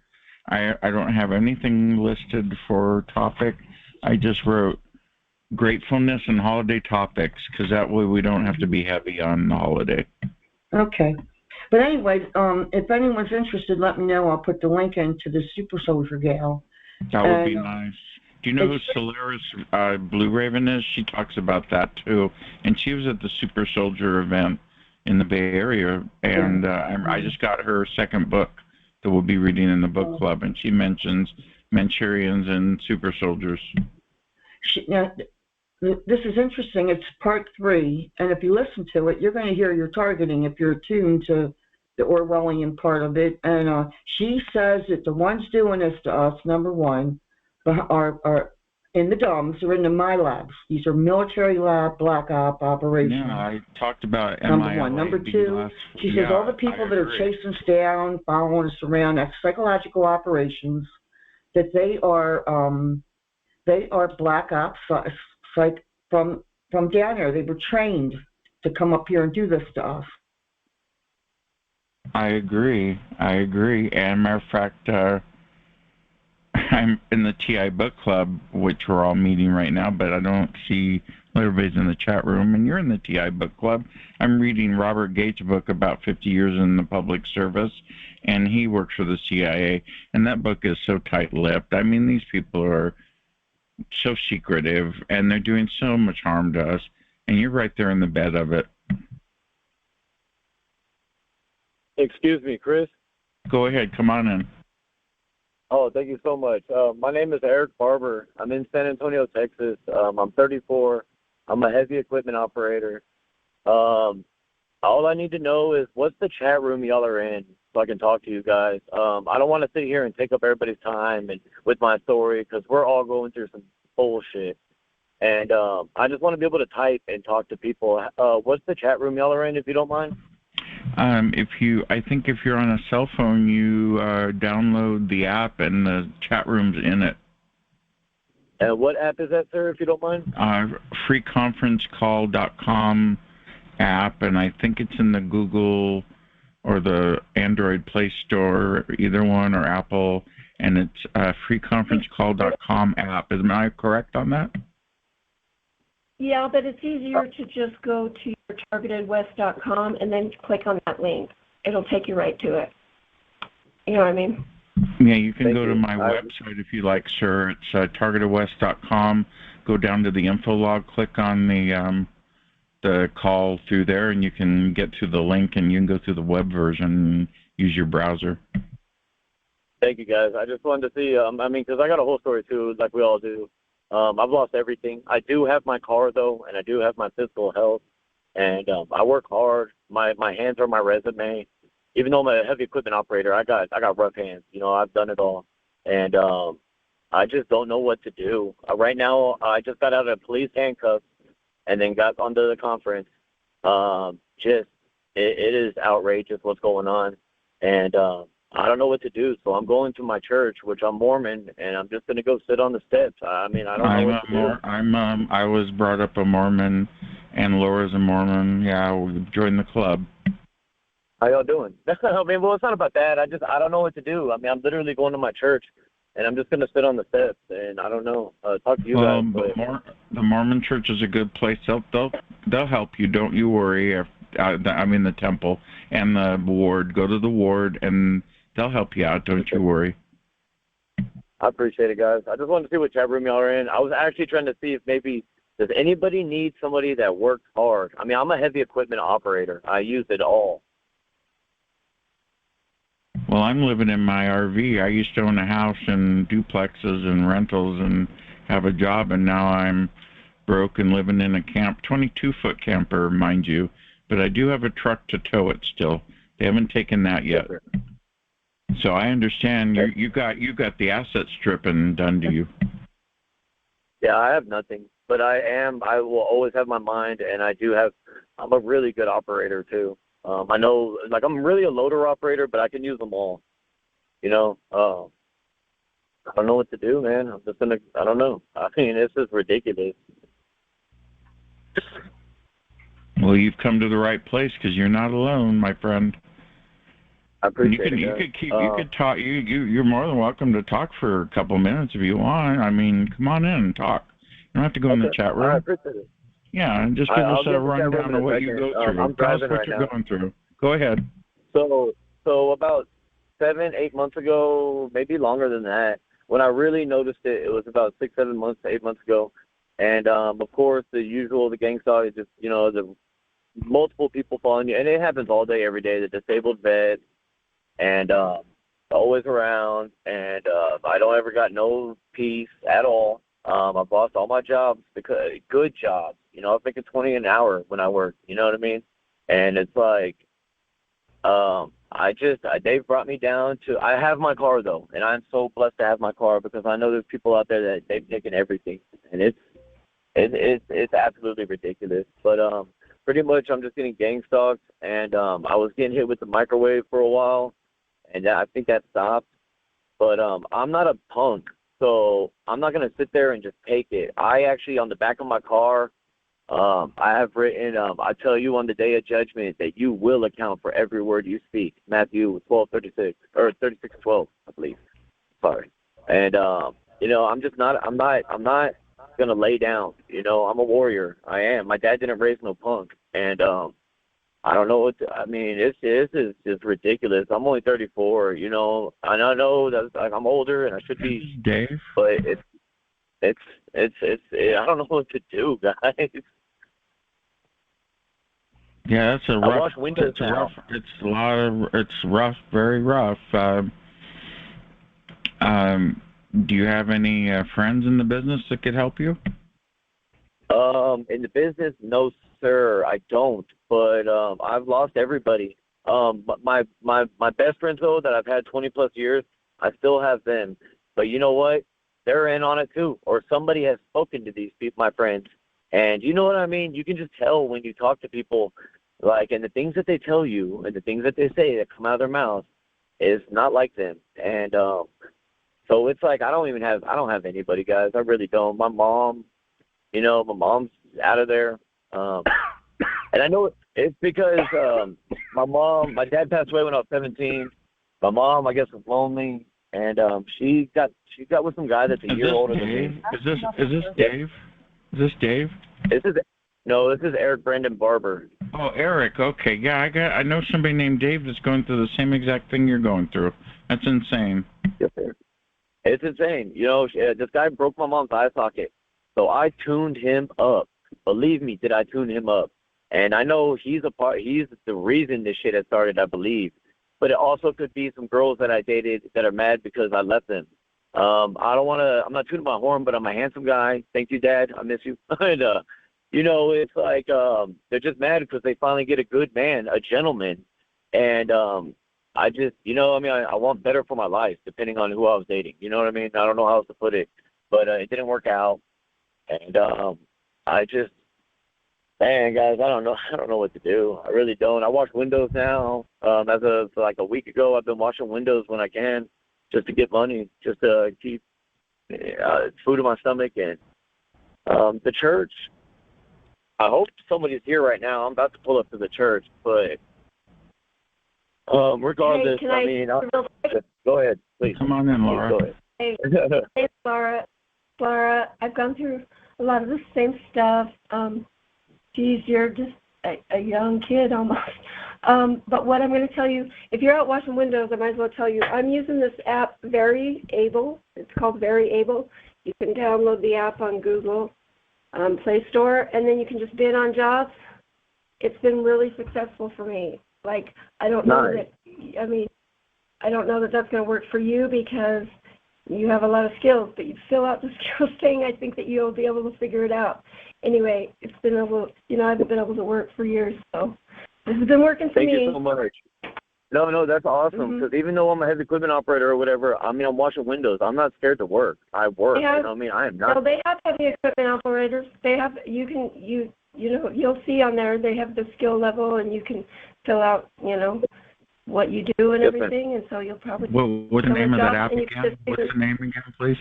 I don't have anything listed for topic. I just wrote gratefulness and holiday topics, because that way we don't have to be heavy on the holiday. Okay. But anyway, if anyone's interested, let me know. I'll put the link into the Super Soldier Gal. That would be nice. Do you know who Solaris Blue Raven is? She talks about that too. And she was at the Super Soldier event in the Bay Area. And I just got her second book that we'll be reading in the book club. And she mentions Manchurians and super soldiers. Now, this is interesting. It's part 3. And if you listen to it, you're going to hear your targeting if you're attuned to the Orwellian part of it. And she says that the ones doing this to us, #1, are in the DUMBs, are in the My Labs. These are military lab black op operations. Yeah, I talked about #1. #2, she says all the people that are chasing us down, following us around, that's psychological operations, that they are black ops from from down there. They were trained to come up here and do this stuff. I agree. And matter of fact, I'm in the TI book club, which we're all meeting right now, but I don't see everybody's in the chat room, and you're in the TI book club. I'm reading Robert Gates' book about 50 years in the public service, and he works for the CIA, and that book is so tight-lipped. I mean, these people are so secretive, and they're doing so much harm to us, and you're right there in the bed of it. Excuse me, Chris? Go ahead. Come on in. Oh, thank you so much. My name is Eric Barber. I'm in San Antonio, Texas. I'm 34. I'm a heavy equipment operator. All I need to know is what's the chat room y'all are in so I can talk to you guys. I don't want to sit here and take up everybody's time and with my story because we're all going through some bullshit. And I just want to be able to type and talk to people. What's the chat room y'all are in, if you don't mind? I think if you're on a cell phone, you download the app and the chat room's in it. What app is that, sir, if you don't mind? Freeconferencecall.com app, and I think it's in the Google or the Android Play Store, either one, or Apple, and it's freeconferencecall.com app. Am I correct on that? Yeah, but it's easier to just go to your TargetedWest.com and then click on that link. It'll take you right to it. You know what I mean? Yeah, you can go to my website if you like, sir. It's TargetedWest.com. Go down to the info log, click on the call through there, and you can get to the link, and you can go through the web version and use your browser. Thank you, guys. I just wanted to see, because I got a whole story, too, like we all do. I've lost everything. I do have my car, though, and I do have my physical health, and I work hard. My hands are my resume. Even though I'm a heavy equipment operator, I got rough hands. You know, I've done it all, and I just don't know what to do. Right now, I just got out of police handcuffs and then got onto the conference. It is outrageous what's going on, and I don't know what to do, so I'm going to my church, which I'm Mormon, and I'm just going to go sit on the steps. I mean, I don't know what to do. I was brought up a Mormon, and Laura's a Mormon. Yeah, we joined the club. How y'all doing? I mean, well, it's not about that. I don't know what to do. I mean, I'm literally going to my church, and I'm just going to sit on the steps, and I don't know. Talk to you guys. The Mormon church is a good place. They'll help you. Don't you worry. The temple and the ward. Go to the ward, and they'll help you out. Don't you worry. I appreciate it, guys. I just wanted to see what chat room y'all are in. I was actually trying to see if maybe does anybody need somebody that works hard. I mean, I'm a heavy equipment operator. I use it all. Well, I'm living in my RV. I used to own a house and duplexes and rentals and have a job, and now I'm broke and living in a 22-foot camper, mind you. But I do have a truck to tow it still. They haven't taken that yet. So I understand you got the asset stripping done to you. Yeah, I have nothing, but I will always have my mind, and I'm a really good operator too. I know, like, I'm really a loader operator, but I can use them all. You know, I don't know what to do, man. I don't know. I mean, this is ridiculous. Well, you've come to the right place because you're not alone, my friend. I appreciate it. You could talk. You're more than welcome to talk for a couple minutes if you want. I mean, come on in and talk. You don't have to go in the chat room. I appreciate it. Yeah, and just give us a rundown of what you go through. I'm driving what you're going through. Go ahead. So about 7-8 months ago, maybe longer than that, when I really noticed it, it was about 6-7 months to 8 months ago. And of course, the gang stalk is just, you know, the multiple people following you, and it happens all day, every day. The disabled vets, and always around, and I don't ever got no peace at all. I've lost all my jobs because good jobs. You know, I'm making $20 an hour when I work. You know what I mean? And it's like, they've brought me down to. I have my car though, and I'm so blessed to have my car because I know there's people out there that they've taken everything, and it's absolutely ridiculous. But pretty much I'm just getting gang stalked, and I was getting hit with the microwave for a while, and I think that stopped. But I'm not a punk. So I'm not going to sit there and just take it. I actually, on the back of my car, I have written, I tell you on the day of judgment that you will account for every word you speak. Matthew 12:36 or 36:12, I believe. Sorry. And I'm not gonna lay down. I'm a warrior. I am. My dad didn't raise no punk, and I don't know what I mean. This is just ridiculous. I'm only 34. And I know that like I'm older and I should be, Dave, but it's I don't know what to do, guys. yeah, that's a I rough. wash windows It's a now. rough. It's rough, very rough. Do you have any friends in the business that could help you? In the business, no, sir, I don't. But I've lost everybody. But my best friends though that I've had 20+ years, I still have them. But you know what? They're in on it too, or somebody has spoken to these people, my friends. And you know what I mean? You can just tell when you talk to people, like, and the things that they tell you and the things that they say that come out of their mouth is not like them. And so it's like I don't have anybody, guys. I really don't. My mom, my mom's out of there. And I know it's because my dad passed away when I was 17. My mom, I guess, was lonely, and she got with some guy that's a year older than me. Is this Dave? Is this Dave? This is Eric Brandon Barber. Oh, Eric. Okay, yeah, I know somebody named Dave that's going through the same exact thing you're going through. That's insane. Yes, sir. It's insane. This guy broke my mom's eye socket, so I tuned him up. Believe me, did I tune him up? And I know he's the reason this shit has started, I believe. But it also could be some girls that I dated that are mad because I left them. I'm not tooting my horn, but I'm a handsome guy. Thank you, Dad. I miss you. And, it's like they're just mad because they finally get a good man, a gentleman. And I just, I want better for my life, depending on who I was dating. You know what I mean? I don't know how else to put it. But it didn't work out. And man, guys, I don't know what to do. I really don't. I wash windows now. As of like a week ago, I've been washing windows when I can, just to get money, just to keep food in my stomach. And the church, I hope somebody's here right now. I'm about to pull up to the church, but regardless, Hey, go ahead, please. Come on in, Laura. Go ahead. Hey, Laura, I've gone through a lot of the same stuff. Geez, you're just a young kid almost. But what I'm going to tell you, if you're out washing windows, I might as well tell you, I'm using this app, Very Able. It's called Very Able. You can download the app on Google Play Store, and then you can just bid on jobs. It's been really successful for me. Like, I don't know that that's going to work for you because you have a lot of skills, but you fill out the skills thing, I think that you'll be able to figure it out. Anyway, I haven't been able to work for years, so this has been working for me. Thank you so much. No, that's awesome, because even though I'm a heavy equipment operator or whatever, I'm washing windows. I'm not scared to work. I work, I am not. No, they have heavy equipment operators. They have, you'll see on there, they have the skill level, and you can fill out, what you do and everything, and so you'll probably... What's the name of that app again? What's the name again, please?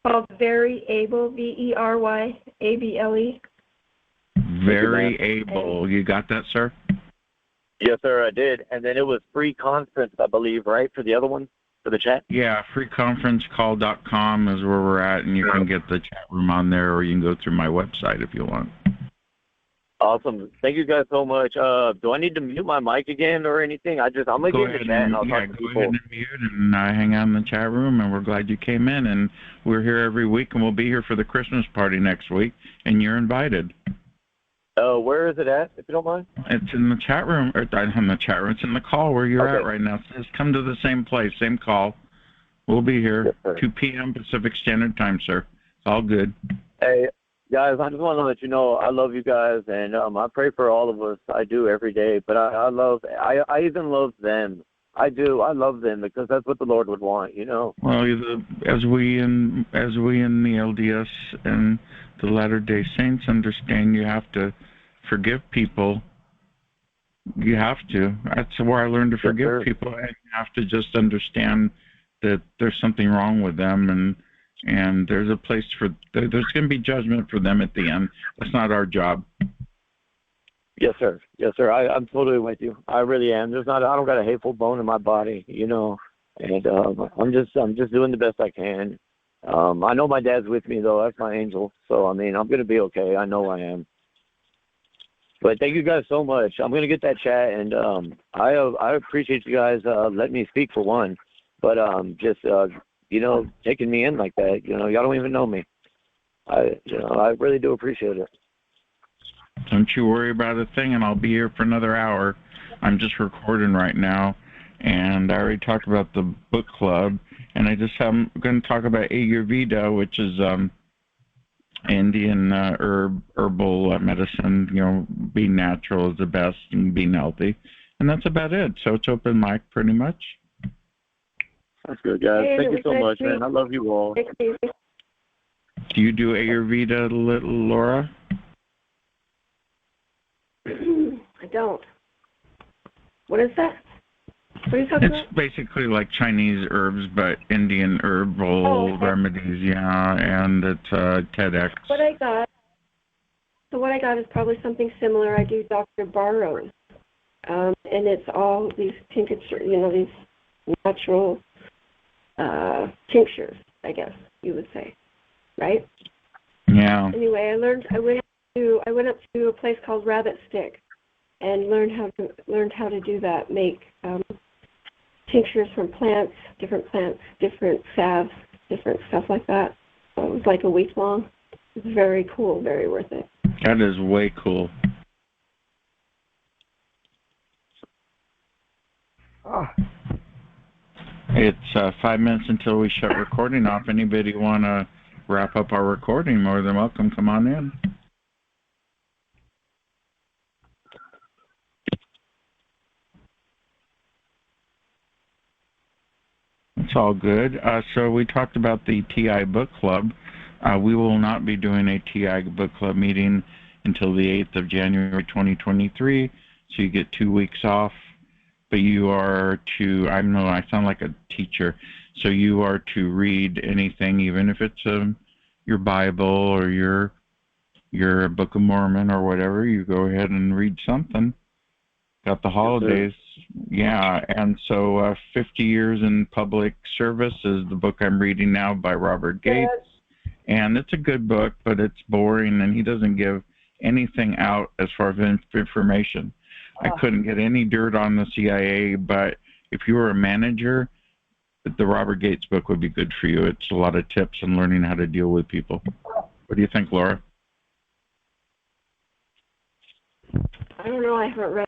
Called Very Able, VERYABLE. Very Able. You got that, sir? Yes, sir, I did. And then it was free conference, I believe, right, for the other one, for the chat? Yeah, freeconferencecall.com is where we're at, and you can get the chat room on there, or you can go through my website if you want. Awesome. Thank you guys so much. Do I need to mute my mic again or anything? I'm going to get in the chat and I'll talk to people. Go ahead and mute and hang out in the chat room, and we're glad you came in. And we're here every week, and we'll be here for the Christmas party next week, and you're invited. Where is it at, if you don't mind? It's in the chat room, or not in the chat room. It's in the call where you're at right now. Just come to the same place, same call. We'll be here, 2 p.m. Pacific Standard Time, sir. It's all good. Hey, guys, I just want to let you know I love you guys, and I pray for all of us. I do every day, but I even love them. I do. I love them because that's what the Lord would want, Well, as we in the LDS and the Latter-day Saints understand, you have to forgive people. You have to. That's where I learned to forgive people, and you have to just understand that there's something wrong with them, and And there's a place for, there's going to be judgment for them at the end. That's not our job. Yes, sir. Yes, sir. I'm totally with you. I really am. I don't got a hateful bone in my body, and I'm just doing the best I can. I know my dad's with me though. That's my angel. So I mean, I'm gonna be okay. I know I am. But thank you guys so much. I'm gonna get that chat, and I appreciate you guys letting me speak for one. But taking me in like that. Y'all don't even know me. I really do appreciate it. Don't you worry about a thing, and I'll be here for another hour. I'm just recording right now, and I already talked about the book club, and I'm going to talk about Ayurveda, which is Indian herbal medicine. Being natural is the best, and being healthy, and that's about it. So it's open mic, pretty much. That's good, guys. Thank you so much, man. I love you all. Do you do Ayurveda, Laura? I don't. What is that? What are you talking about? It's basically like Chinese herbs, but Indian herbal remedies, and it's TEDx. What I got is probably something similar. I do Dr. Barrow's, and it's all these tinctures, these natural tinctures, I guess you would say, right? Yeah. Anyway, I went up to a place called Rabbit Stick and learned how to do that. Make tinctures from plants, different salves, different stuff like that. So it was like a week long. It was very cool, very worth it. That is way cool. It's 5 minutes until we shut recording off. Anybody want to wrap up our recording? More than welcome. Come on in. It's all good. So we talked about the TI Book Club. We will not be doing a TI Book Club meeting until the 8th of January 2023, so you get 2 weeks off. But you are to, I know I sound like a teacher, so you are to read anything, even if it's your Bible or your Book of Mormon or whatever. You go ahead and read something. Got the holidays. Yeah, and so 50 Years in Public Service is the book I'm reading now by Robert Gates. And it's a good book, but it's boring, and he doesn't give anything out as far as information. I couldn't get any dirt on the CIA, but if you were a manager, the Robert Gates book would be good for you. It's a lot of tips on learning how to deal with people. What do you think, Laura? I don't know. I haven't read it.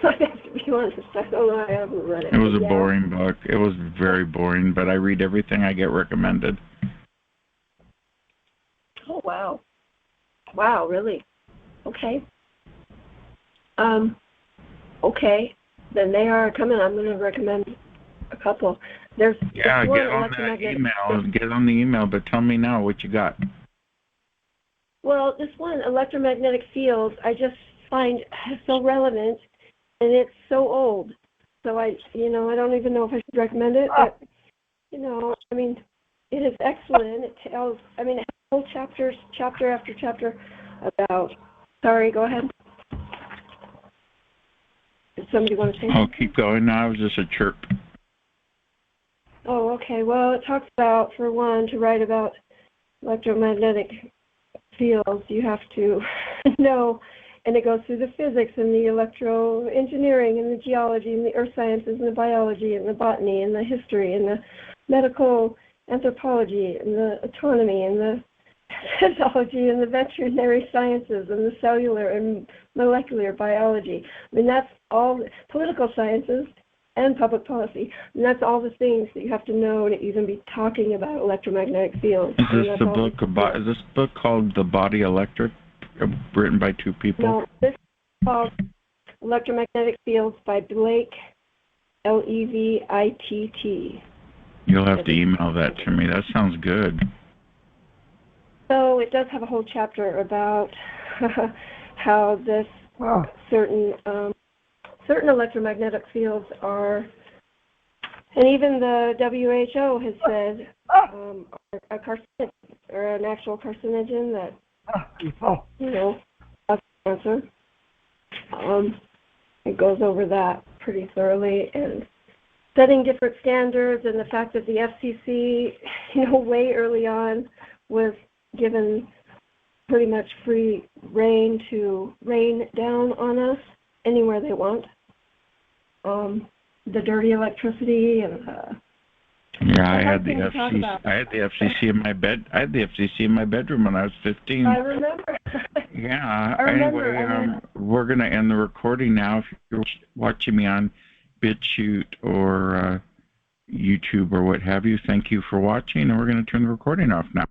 I have to be honest. I don't know. I haven't read it. It was a boring book. It was very boring, but I read everything I get recommended. Oh, wow. Wow, really? Okay. Okay. Then they are coming. I'm going to recommend a couple. There's get on that email. Get on the email, but tell me now what you got. Well, this one, electromagnetic fields, I just find so relevant, and it's so old. So I don't even know if I should recommend it, but, I mean, it is excellent. It tells, it has whole chapter after chapter about, sorry, go ahead. Did somebody want to say something? Oh, keep going now. It was just a chirp. Oh, okay. Well, it talks about, for one, to write about electromagnetic fields, you have to know, and it goes through the physics and the electro-engineering and the geology and the earth sciences and the biology and the botany and the history and the medical anthropology and the autonomy and the pathology and the veterinary sciences and the cellular and molecular biology. I mean, that's all political sciences and public policy. And that's all the things that you have to know to even be talking about electromagnetic fields. Is this book called The Body Electric, written by two people? No, this is called Electromagnetic Fields by Blake, Levitt. You'll have to email that to me. That sounds good. So it does have a whole chapter about how this certain electromagnetic fields And even the WHO has said a carcinogen or an actual carcinogen that, causes cancer. It goes over that pretty thoroughly, and setting different standards, and the fact that the FCC, way early on was given pretty much free reign to rain down on us anywhere they want. The dirty electricity and I had the FCC in my bed. I had the FCC in my bedroom when I was 15. I remember. Yeah. I remember. Anyway, we're going to end the recording now. If you're watching me on BitChute or YouTube or what have you, thank you for watching, and we're going to turn the recording off now.